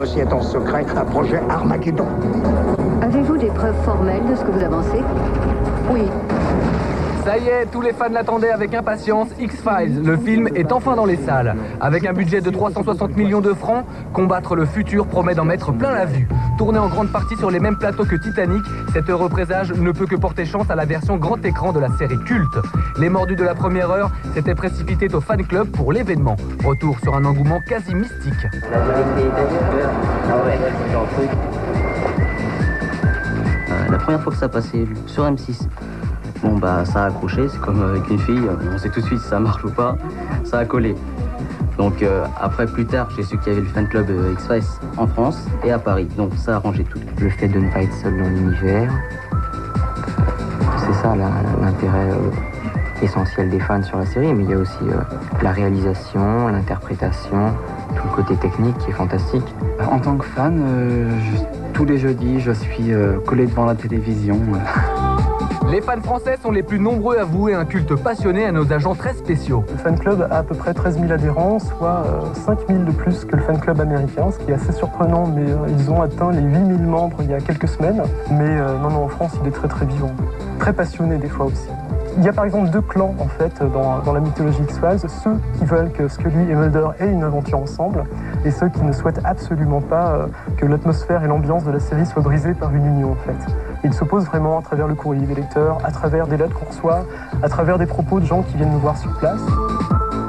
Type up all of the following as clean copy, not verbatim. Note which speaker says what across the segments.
Speaker 1: Aussi est en secret un projet Armageddon.
Speaker 2: Avez-vous des preuves formelles de ce que vous avancez? Oui.
Speaker 3: Ça y est, tous les fans l'attendaient avec impatience. X-Files, le film est enfin dans les salles. Avec un budget de 360 millions de francs, combattre le futur promet d'en mettre plein la vue. Tourné en grande partie sur les mêmes plateaux que Titanic, cet heureux présage ne peut que porter chance à la version grand écran de la série culte. Les mordus de la première heure s'étaient précipités au fan club pour l'événement. Retour sur un engouement quasi mystique.
Speaker 4: La première fois que ça passait sur M6, bon bah ça a accroché, c'est comme avec une fille, on sait tout de suite si ça marche ou pas, ça a collé. Donc après plus tard j'ai su qu'il y avait le fan club X-Files en France et à Paris, donc ça a arrangé tout.
Speaker 5: Le fait de ne pas être seul dans l'univers, c'est ça l'intérêt essentiel des fans sur la série, mais il y a aussi la réalisation, l'interprétation, tout le côté technique qui est fantastique.
Speaker 6: En tant que fan, tous les jeudis je suis collé devant la télévision.
Speaker 3: Les fans français sont les plus nombreux à vouer un culte passionné à nos agents très spéciaux.
Speaker 7: Le fan club a à peu près 13 000 adhérents, soit 5 000 de plus que le fan club américain, ce qui est assez surprenant, mais ils ont atteint les 8 000 membres il y a quelques semaines. Mais non, en France, il est très très vivant, très passionné des fois aussi. Il y a par exemple deux clans en fait dans la mythologie X-Files, ceux qui veulent que Scully et Mulder aient une aventure ensemble et ceux qui ne souhaitent absolument pas que l'atmosphère et l'ambiance de la série soient brisées par une union en fait. Ils s'opposent vraiment à travers le courrier des lecteurs, à travers des lettres qu'on reçoit, à travers des propos de gens qui viennent nous voir sur place.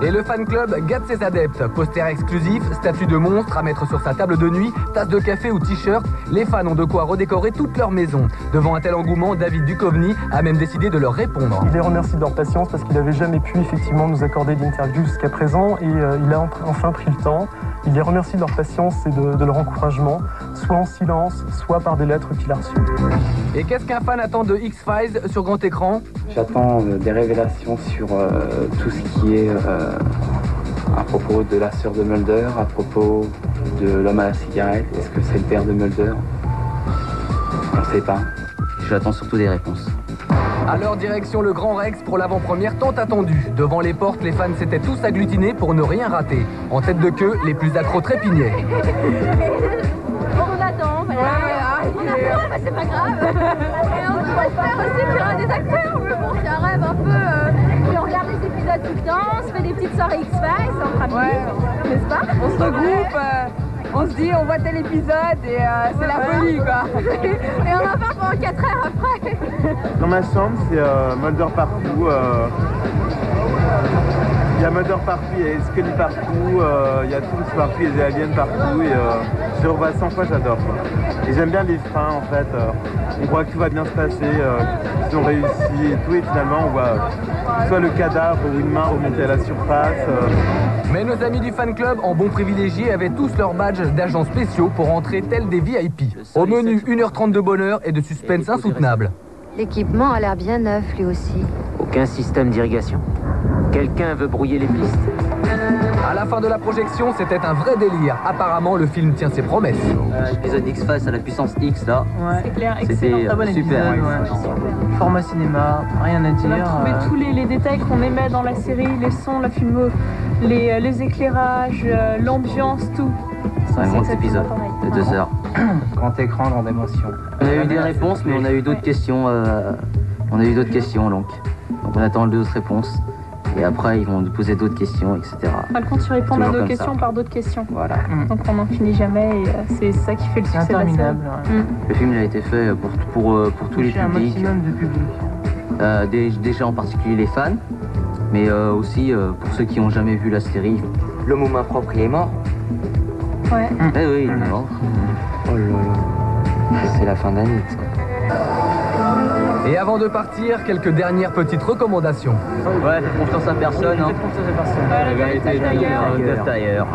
Speaker 3: Et le fan club gâte ses adeptes. Poster exclusif, statue de monstre à mettre sur sa table de nuit, tasse de café ou t-shirt, les fans ont de quoi redécorer toute leur maison. Devant un tel engouement, David Duchovny a même décidé de leur répondre.
Speaker 7: Il les remercie de leur patience parce qu'il n'avait jamais pu effectivement nous accorder d'interview jusqu'à présent et il a enfin pris le temps. Il les remercie de leur patience et de leur encouragement, soit en silence, soit par des lettres qu'il a reçues.
Speaker 3: Et qu'est-ce qu'un fan attend de X-Files sur grand écran?
Speaker 6: J'attends des révélations sur tout ce qui est à propos de la sœur de Mulder, à propos de l'homme à la cigarette. Est-ce que c'est le père de Mulder? On ne sait pas.
Speaker 4: J'attends surtout des réponses.
Speaker 3: Alors direction le Grand Rex pour l'avant-première tant attendue. Devant les portes, les fans s'étaient tous agglutinés pour ne rien rater. En tête de queue, les plus accros trépignaient.
Speaker 8: On attend, c'est pas grave. Et on espère aussi qu'il y aura des acteurs, mais bon, c'est un rêve un peu. Puis on regarde les épisodes tout le temps, on se fait des petites soirées X-Files entre amis, n'est-ce pas?
Speaker 9: On se regroupe, on se dit, on voit tel épisode et c'est la folie quoi.
Speaker 8: Et on en parle pendant 4 heures après.
Speaker 10: Dans ma chambre, c'est Mulder partout. Il y a Mulder partout, il y a Scully partout, il y a tous partout, il y a des aliens partout et je le revois 100 fois, j'adore. Et j'aime bien les fins en fait, on voit que tout va bien se passer, qu'ils ont réussi et tout et finalement on voit soit le cadavre ou une main remonter à la surface.
Speaker 3: Mais nos amis du fan club, en bons privilégiés, avaient tous leurs badges d'agents spéciaux pour entrer tels des VIP. Au menu, 1h30 de bonheur et de suspense insoutenable.
Speaker 2: L'équipement a l'air bien neuf lui aussi.
Speaker 5: Aucun système d'irrigation. Quelqu'un veut brouiller les pistes.
Speaker 3: À la fin de la projection, c'était un vrai délire. Apparemment, le film tient ses promesses.
Speaker 4: L'épisode X-Files à la puissance X là,
Speaker 9: C'est clair,
Speaker 4: c'était
Speaker 9: excellent, très bon
Speaker 4: super.
Speaker 9: épisode.
Speaker 6: Format cinéma, rien à dire.
Speaker 9: On a trouvé tous les détails qu'on aimait dans la série, les sons, la filmo, les éclairages, l'ambiance, tout.
Speaker 4: C'est un grand épisode de 2 heures.
Speaker 6: Grand écran, grande émotion.
Speaker 4: On a eu des réponses, mais on a eu d'autres questions. Donc on attend d'autres réponses. Et après, ils vont nous poser d'autres questions, etc.
Speaker 9: Par contre, tu réponds à
Speaker 4: Toujours
Speaker 9: nos
Speaker 4: comme
Speaker 9: questions
Speaker 4: ça.
Speaker 9: par d'autres questions.
Speaker 4: Voilà.
Speaker 9: Donc on n'en finit jamais et c'est ça qui fait le succès de la série.
Speaker 4: Le film il a été fait pour tous les publics.
Speaker 6: de public.
Speaker 4: Déjà en particulier les fans, mais aussi pour ceux qui n'ont jamais vu la série.
Speaker 5: L'homme aux mains propres, il est mort.
Speaker 9: Ouais.
Speaker 4: Eh oui, il est mort.
Speaker 5: Oh là là. C'est la fin d'année.
Speaker 3: Et avant de partir, quelques dernières petites recommandations.
Speaker 4: Ouais, faites confiance à personne. Hein.
Speaker 9: Ouais, la vérité est ailleurs.
Speaker 4: Ailleurs.